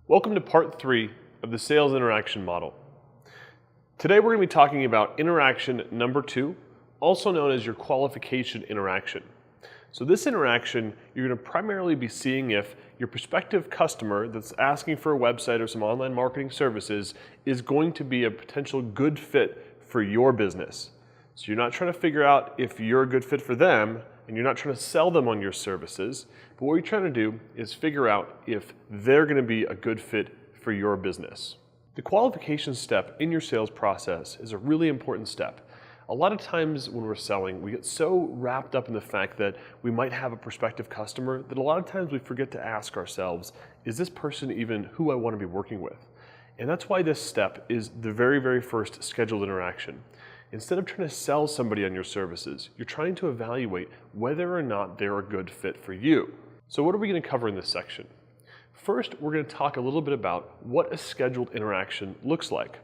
Welcome to part 3 of the sales interaction model. Today we're going to be talking about interaction number 2, also known as your qualification interaction. So this interaction, you're going to primarily be seeing if your prospective customer that's asking for a website or some online marketing services is going to be a potential good fit for your business. So you're not trying to figure out if you're a good fit for them, and you're not trying to sell them on your services, but what you're trying to do is figure out if they're going to be a good fit for your business. The qualification step in your sales process is a really important step. A lot of times when we're selling, we get so wrapped up in the fact that we might have a prospective customer that a lot of times we forget to ask ourselves, is this person even who I want to be working with? And that's why this step is the very, very first scheduled interaction. Instead of trying to sell somebody on your services, you're trying to evaluate whether or not they're a good fit for you. So what are we going to cover in this section? First, we're going to talk a little bit about what a scheduled interaction looks like.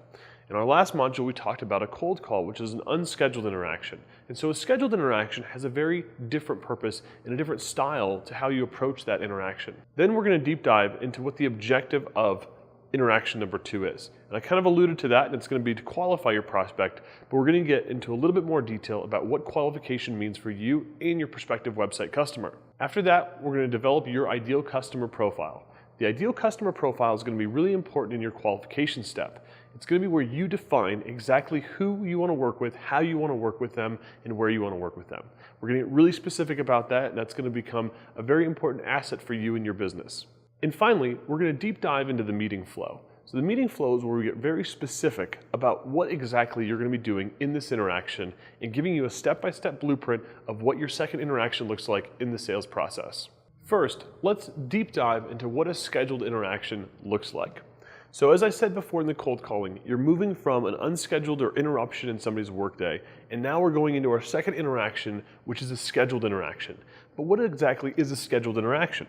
In our last module, we talked about a cold call, which is an unscheduled interaction. And so a scheduled interaction has a very different purpose and a different style to how you approach that interaction. Then we're going to deep dive into what the objective of interaction number 2 is. And I kind of alluded to that, and it's going to be to qualify your prospect, but we're going to get into a little bit more detail about what qualification means for you and your prospective website customer. After that, we're going to develop your ideal customer profile. The ideal customer profile is going to be really important in your qualification step. It's going to be where you define exactly who you want to work with, how you want to work with them, and where you want to work with them. We're going to get really specific about that, and that's going to become a very important asset for you and your business. And finally, we're going to deep dive into the meeting flow. So the meeting flow is where we get very specific about what exactly you're going to be doing in this interaction and giving you a step-by-step blueprint of what your second interaction looks like in the sales process. First, let's deep dive into what a scheduled interaction looks like. So as I said before in the cold calling, you're moving from an unscheduled or interruption in somebody's workday, and now we're going into our second interaction, which is a scheduled interaction. But what exactly is a scheduled interaction?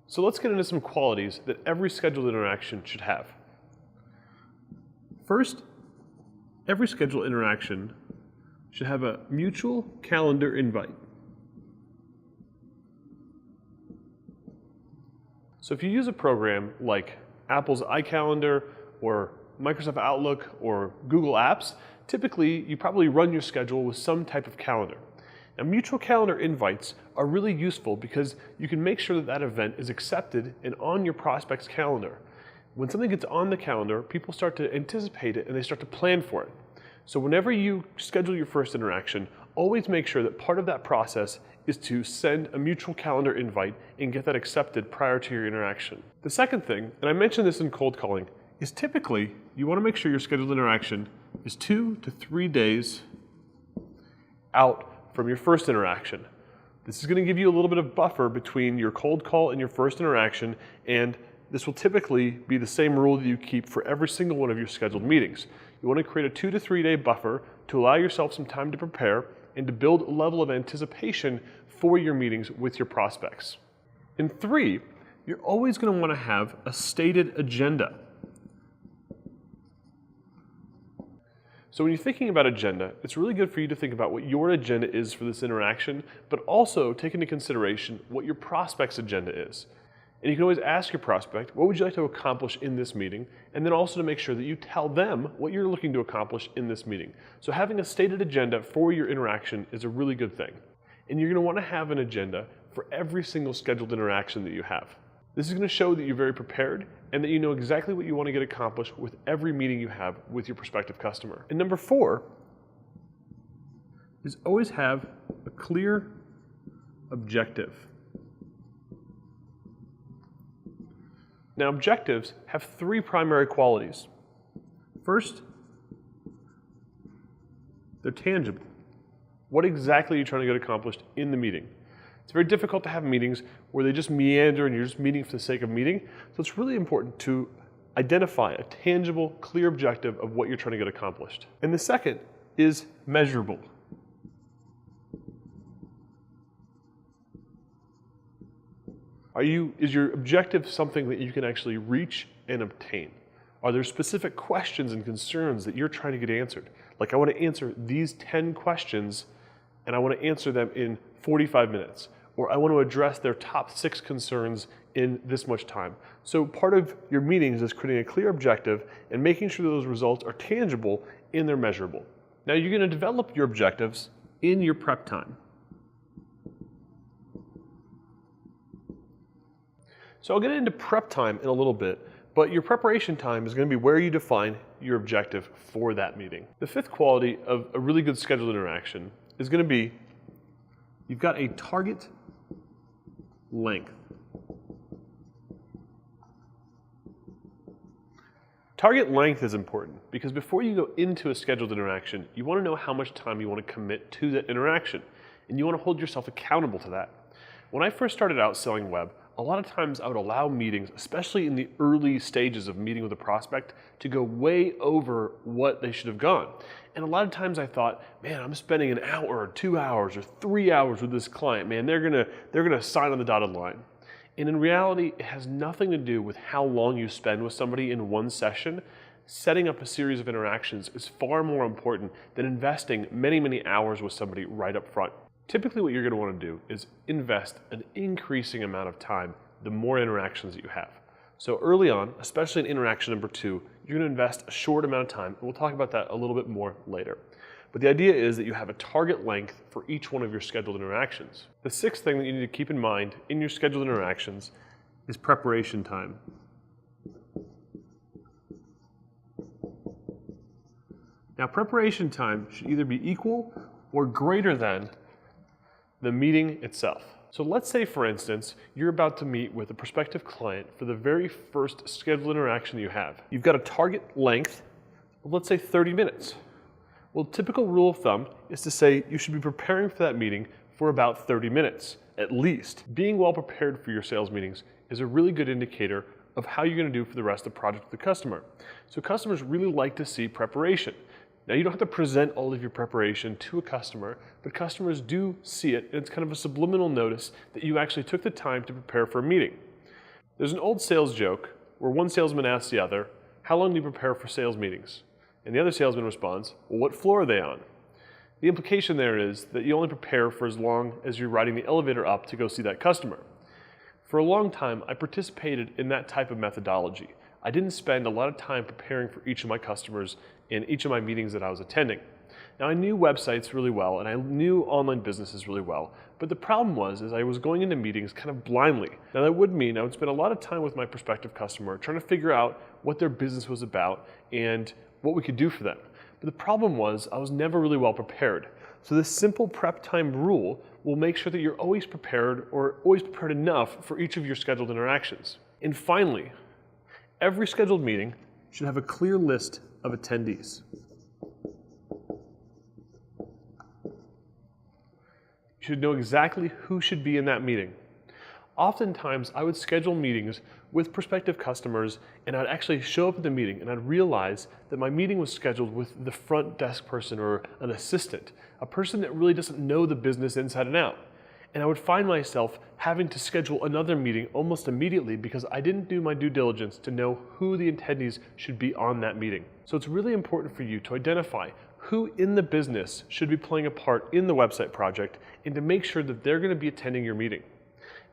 So let's get into some qualities that every scheduled interaction should have. First, every scheduled interaction should have a mutual calendar invite. So if you use a program like Apple's iCalendar or Microsoft Outlook or Google Apps, typically you probably run your schedule with some type of calendar. Now, mutual calendar invites are really useful because you can make sure that that event is accepted and on your prospect's calendar. When something gets on the calendar, people start to anticipate it and they start to plan for it. So whenever you schedule your first interaction, always make sure that part of that process is to send a mutual calendar invite and get that accepted prior to your interaction. The second thing, and I mentioned this in cold calling, is typically you want to make sure your scheduled interaction is 2 to 3 days out from your first interaction. This is going to give you a little bit of buffer between your cold call and your first interaction, and this will typically be the same rule that you keep for every single one of your scheduled meetings. You want to create a 2 to 3 day buffer to allow yourself some time to prepare and to build a level of anticipation for your meetings with your prospects. And 3, you're always going to want to have a stated agenda. So when you're thinking about agenda, it's really good for you to think about what your agenda is for this interaction, but also take into consideration what your prospect's agenda is. And you can always ask your prospect, what would you like to accomplish in this meeting? And then also to make sure that you tell them what you're looking to accomplish in this meeting. So having a stated agenda for your interaction is a really good thing. And you're going to want to have an agenda for every single scheduled interaction that you have. This is going to show that you're very prepared and that you know exactly what you want to get accomplished with every meeting you have with your prospective customer. And number 4 is always have a clear objective. Now, objectives have 3 primary qualities. First, they're tangible. What exactly are you trying to get accomplished in the meeting? It's very difficult to have meetings where they just meander and you're just meeting for the sake of meeting. So it's really important to identify a tangible, clear objective of what you're trying to get accomplished. And the second is measurable. Is your objective something that you can actually reach and obtain? Are there specific questions and concerns that you're trying to get answered? Like, I want to answer these 10 questions and I want to answer them in 45 minutes. Or I want to address their top 6 concerns in this much time. So part of your meetings is creating a clear objective and making sure that those results are tangible and they're measurable. Now you're going to develop your objectives in your prep time. So I'll get into prep time in a little bit, but your preparation time is going to be where you define your objective for that meeting. The 5th quality of a really good scheduled interaction is going to be, you've got a target length. Target length is important because before you go into a scheduled interaction, you want to know how much time you want to commit to that interaction, and you want to hold yourself accountable to that. When I first started out selling web, a lot of times I would allow meetings, especially in the early stages of meeting with a prospect, to go way over what they should have gone. And a lot of times I thought, man, I'm spending an hour or 2 hours or 3 hours with this client, man, they're gonna sign on the dotted line. And in reality, it has nothing to do with how long you spend with somebody in one session. Setting up a series of interactions is far more important than investing many, many hours with somebody right up front. Typically what you're going to want to do is invest an increasing amount of time the more interactions that you have. So early on, especially in interaction number 2, you're going to invest a short amount of time, and we'll talk about that a little bit more later. But the idea is that you have a target length for each one of your scheduled interactions. The 6th thing that you need to keep in mind in your scheduled interactions is preparation time. Now preparation time should either be equal or greater than the meeting itself. So let's say, for instance, you're about to meet with a prospective client for the very first scheduled interaction that you have. You've got a target length of, let's say, 30 minutes. Well, typical rule of thumb is to say you should be preparing for that meeting for about 30 minutes, at least. Being well prepared for your sales meetings is a really good indicator of how you're going to do for the rest of the project with the customer. So customers really like to see preparation. Now, you don't have to present all of your preparation to a customer, but customers do see it, and it's kind of a subliminal notice that you actually took the time to prepare for a meeting. There's an old sales joke where one salesman asks the other, "How long do you prepare for sales meetings?" And the other salesman responds, "Well, what floor are they on?" The implication there is that you only prepare for as long as you're riding the elevator up to go see that customer. For a long time, I participated in that type of methodology. I didn't spend a lot of time preparing for each of my customers in each of my meetings that I was attending. Now, I knew websites really well and I knew online businesses really well, but the problem was I was going into meetings kind of blindly. Now, that would mean I would spend a lot of time with my prospective customer trying to figure out what their business was about and what we could do for them. But the problem was I was never really well prepared. So this simple prep time rule will make sure that you're always prepared, or always prepared enough for each of your scheduled interactions. And finally, every scheduled meeting should have a clear list of attendees. You should know exactly who should be in that meeting. Oftentimes, I would schedule meetings with prospective customers, and I'd actually show up at the meeting and I'd realize that my meeting was scheduled with the front desk person or an assistant, a person that really doesn't know the business inside and out. And I would find myself having to schedule another meeting almost immediately because I didn't do my due diligence to know who the attendees should be on that meeting. So it's really important for you to identify who in the business should be playing a part in the website project and to make sure that they're going to be attending your meeting.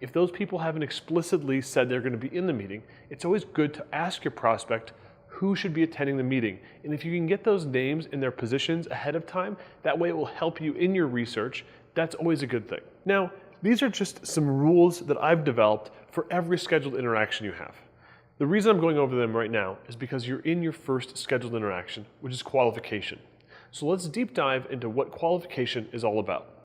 If those people haven't explicitly said they're going to be in the meeting, it's always good to ask your prospect who should be attending the meeting. And if you can get those names and their positions ahead of time, that way it will help you in your research. That's always a good thing. Now, these are just some rules that I've developed for every scheduled interaction you have. The reason I'm going over them right now is because you're in your first scheduled interaction, which is qualification. So let's deep dive into what qualification is all about.